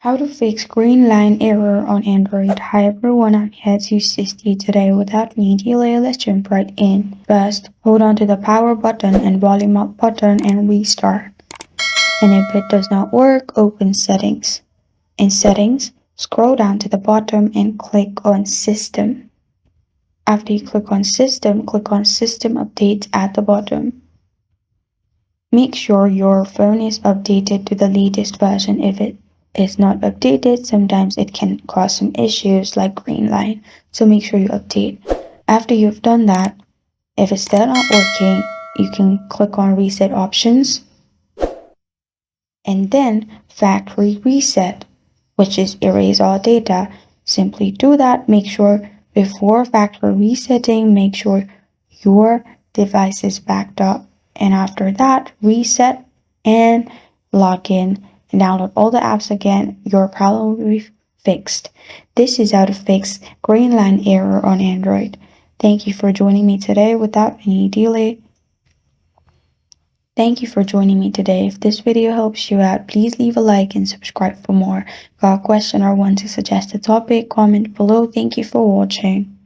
How to fix green line error on Android. Hi everyone, I'm here to assist you today. Without any delay, let's jump right in. First, hold on to the power button and volume up button and restart. And if it does not work, open settings. In settings, scroll down to the bottom and click on system. After you click on system updates at the bottom. Make sure your phone is updated to the latest version. If it is not updated, sometimes it can cause some issues like green line. So make sure you update. After you've done that, if it's still not working, you can click on reset options and then factory reset, which is erase all data. Simply do that. Make sure before factory resetting, make sure your device is backed up. And after that, reset and log in and download all the apps again. Your problem will be fixed. This is how to fix green line error on Android. Thank you for joining me today without any delay. Thank you for joining me today. If this video helps you out, please leave a like and subscribe for more. Got a question or want to suggest a topic? Comment below. Thank you for watching.